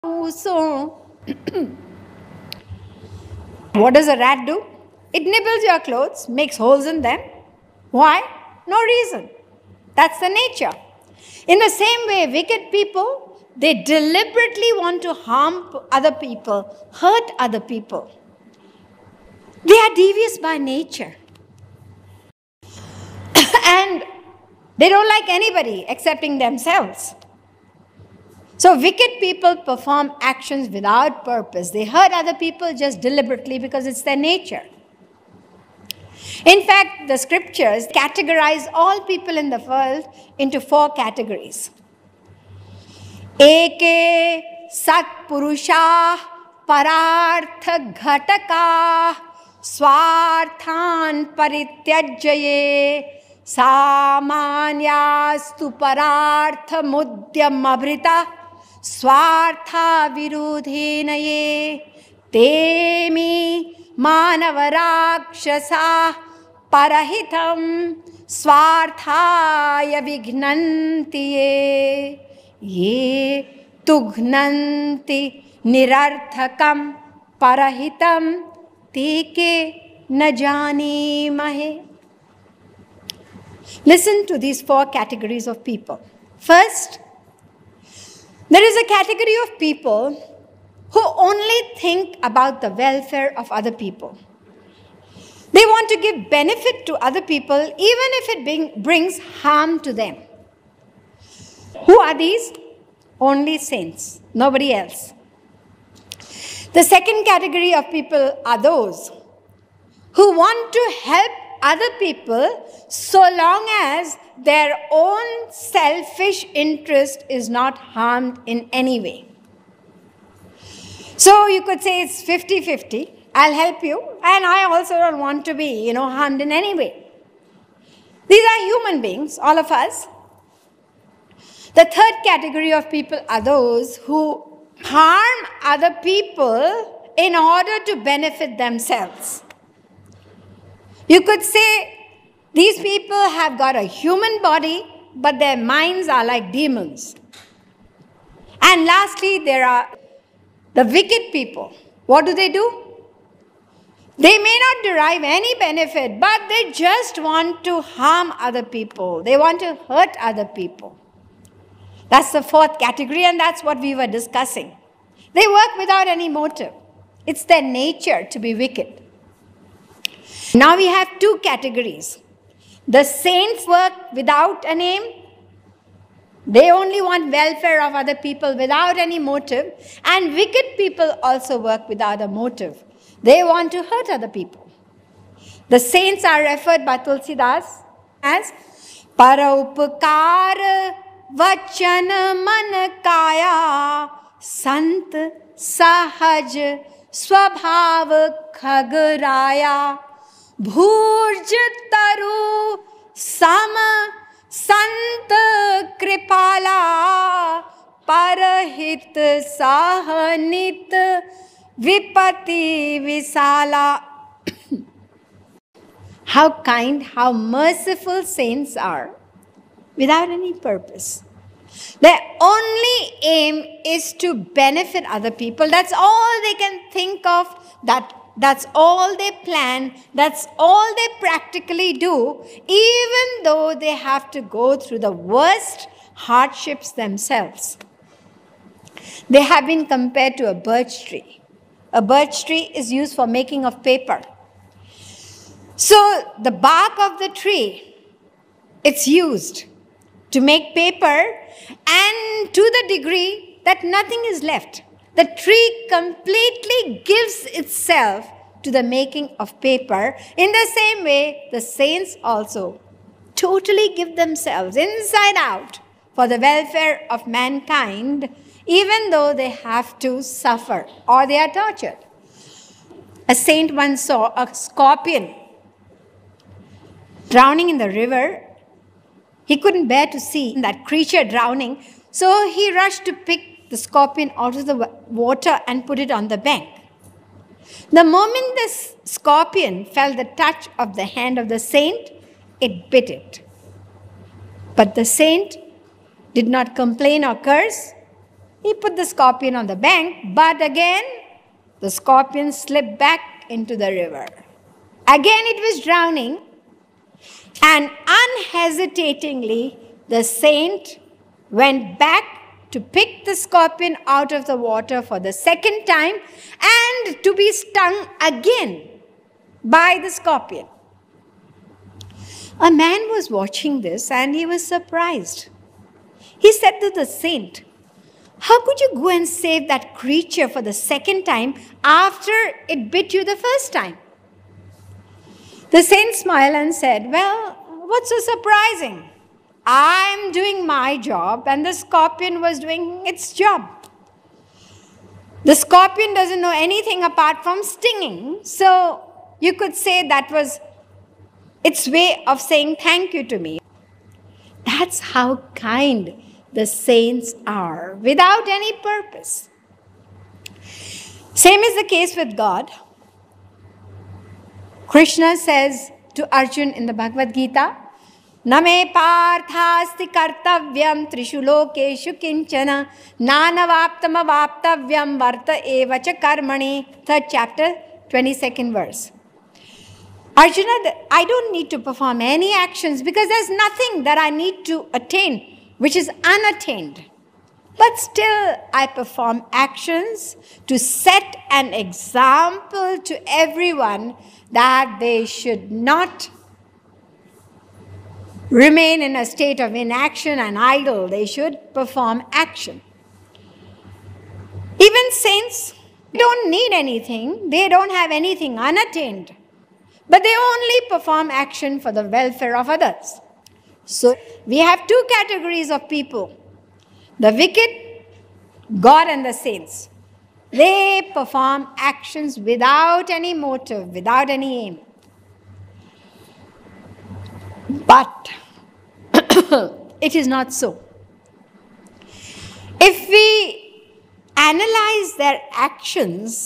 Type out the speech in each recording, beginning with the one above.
So, what does a rat do? It nibbles your clothes, makes holes in them. Why? No reason. That's the nature. In the same way, wicked people, they deliberately want to harm other people, hurt other people. They are devious by nature. And they don't like anybody excepting themselves. So wicked people perform actions without purpose. They hurt other people just deliberately because it's their nature. In fact, the scriptures categorize all people in the world into 4 categories. Eke sat purusha parartha ghataka swarthan parityajyaye samanyastu parartha mudyamabrita swartha virudhenaye temi manavarakshasa parahitam swarthaya vighnantiye ye tughnanti nirarthakam parahitam teke na janimahe. Listen to these 4 categories of people. First, there is a category of people who only think about the welfare of other people. They want to give benefit to other people even if it brings harm to them. Who are these? Only saints, nobody else. The second category of people are those who want to help other people so long as their own selfish interest is not harmed in any way. So you could say it's 50-50. I'll help you, and I also don't want to be, harmed in any way. These are human beings, all of us. The third category of people are those who harm other people in order to benefit themselves. You could say these people have got a human body, but their minds are like demons. And lastly, there are the wicked people. What do? They may not derive any benefit, but they just want to harm other people. They want to hurt other people. That's the 4th category, and that's what we were discussing. They work without any motive. It's their nature to be wicked. Now we have 2 categories. The saints work without an aim. They only want welfare of other people without any motive. And wicked people also work without a motive. They want to hurt other people. The saints are referred by Tulsidas as Paraupakar Vachan Man Kaya Sant Sahaj Swabhav Khagraya Bhurj Taru Sam Sant Kripala Parahit Sahanit Vipati Visala. How kind, how merciful saints are without any purpose. Their only aim is to benefit other people. That's all they can think of. That's all they plan. That's all they practically do, even though they have to go through the worst hardships themselves. They have been compared to a birch tree. A birch tree is used for making of paper. So the bark of the tree, it's used to make paper, and to the degree that nothing is left. The tree completely gives itself to the making of paper. In the same way, the saints also totally give themselves inside out for the welfare of mankind, even though they have to suffer or they are tortured. A saint once saw a scorpion drowning in the river. He couldn't bear to see that creature drowning, so he rushed to pick the scorpion out of the water and put it on the bank. The moment this scorpion felt the touch of the hand of the saint, it bit it. But the saint did not complain or curse. He put the scorpion on the bank, but again, the scorpion slipped back into the river. Again, it was drowning, and unhesitatingly, the saint went back to pick the scorpion out of the water for the second time and to be stung again by the scorpion. A man was watching this and he was surprised. He said to the saint, "How could you go and save that creature for the second time after it bit you the first time?" The saint smiled and said, "Well, what's so surprising? I'm doing my job and the scorpion was doing its job. The scorpion doesn't know anything apart from stinging, so you could say that was its way of saying thank you to me." That's how kind the saints are, without any purpose. Same is the case with God. Krishna says to Arjuna in the Bhagavad Gita, "Na me parthasti kartavyam trishu lokeshu kinchana nanavaptam avaptavyam varta eva cha karmani." 3rd chapter, 22nd verse. Arjuna, I don't need to perform any actions because there's nothing that I need to attain which is unattained. But still I perform actions to set an example to everyone that they should not remain in a state of inaction and idle. They should perform action. Even saints don't need anything. They don't have anything unattained. But they only perform action for the welfare of others. So we have two categories of people: the wicked, God, and the saints. They perform actions without any motive, without any aim. But it is not so. If we analyze their actions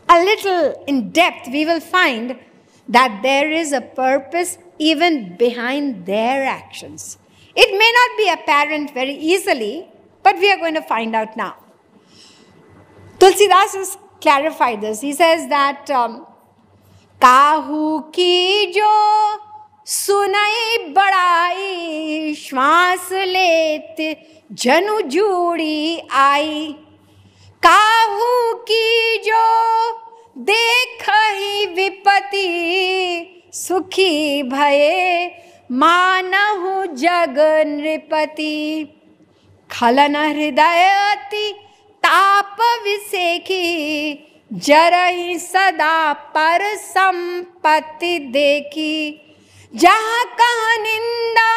a little in depth, we will find that there is a purpose even behind their actions. It may not be apparent very easily, but we are going to find out now. Tulsidas has clarified this. He says that Kahu ki jo sunai badai shwas let janu judi ai. Kahu ki jo dekhahi vipati sukhi bhaye manahu jag nripati. Khalana hridayati ताप विसेखी जरहि सदा पर संपत्ति देखी. जहाँ कहाँ निंदा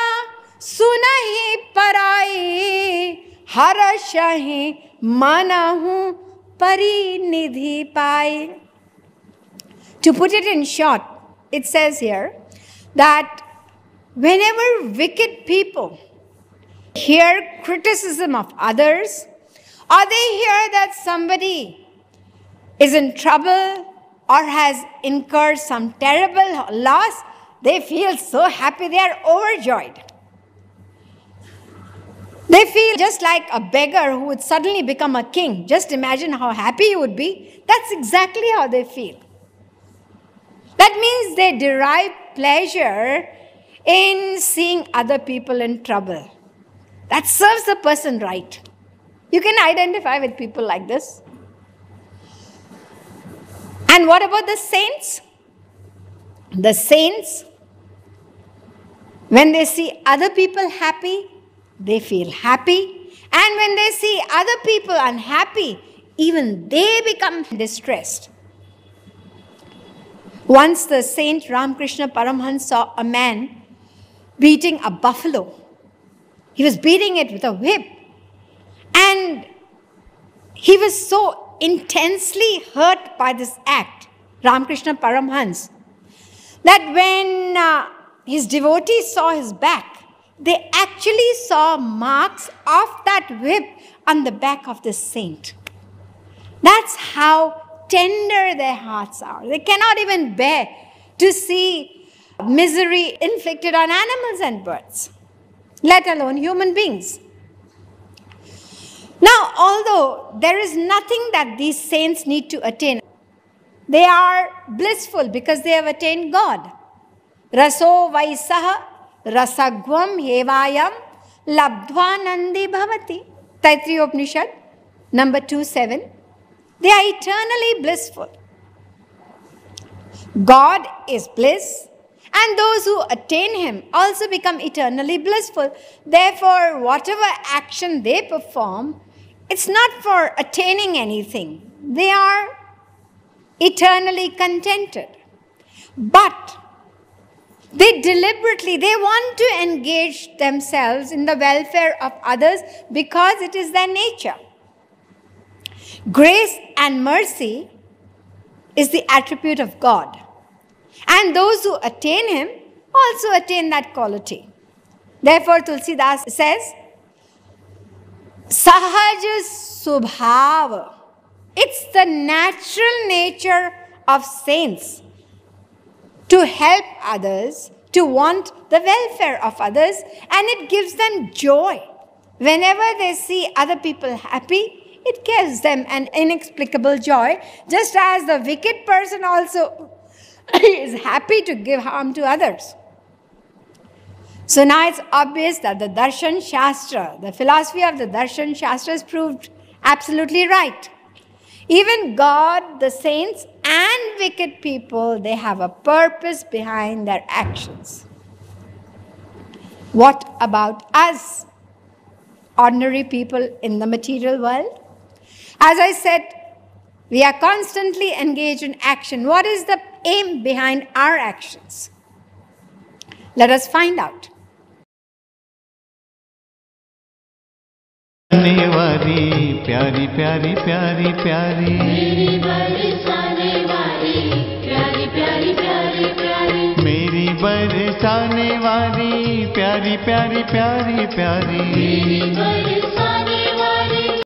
सुनहि पराई हर्षहि मनहु परिनिधि पाई. To put it in short, it says here that whenever wicked people hear criticism of others, or they hear that somebody is in trouble or has incurred some terrible loss, they feel so happy, they are overjoyed. They feel just like a beggar who would suddenly become a king. Just imagine how happy he would be. That's exactly how they feel. That means they derive pleasure in seeing other people in trouble. That serves the person right. You can identify with people like this. And what about the saints? The saints, when they see other people happy, they feel happy. And when they see other people unhappy, even they become distressed. Once the Saint Ramakrishna Paramhans saw a man beating a buffalo. He was beating it with a whip. And he was so intensely hurt by this act, Ramakrishna Paramhans, that when his devotees saw his back, they actually saw marks of that whip on the back of the saint. That's how tender their hearts are. They cannot even bear to see misery inflicted on animals and birds, let alone human beings. Now, although there is nothing that these saints need to attain, they are blissful because they have attained God. Raso vaisaha rasagvam hevayam labdhva nandi bhavati. Taittiriya Upanishad, number 2:7. They are eternally blissful. God is bliss, and those who attain Him also become eternally blissful. Therefore, whatever action they perform, it's not for attaining anything. They are eternally contented. But they want to engage themselves in the welfare of others because it is their nature. Grace and mercy is the attribute of God. And those who attain Him also attain that quality. Therefore, Tulsidas says, Sahaj Subhav. It's the natural nature of saints to help others, to want the welfare of others, and it gives them joy. Whenever they see other people happy, it gives them an inexplicable joy, just as the wicked person also is happy to give harm to others. So now it's obvious that the Darshan Shastra, the philosophy of the Darshan Shastra is proved absolutely right. Even God, the saints, and wicked people, they have a purpose behind their actions. What about us, ordinary people in the material world? As I said, we are constantly engaged in action. What is the aim behind our actions? Let us find out. वाली प्यारी प्यारी प्यारी प्यारी मेरी बरसाने वाली प्यारी प्यारी प्यारी प्यारी मेरी बरसाने वाली प्यारी प्यारी प्यारी प्यारी मेरी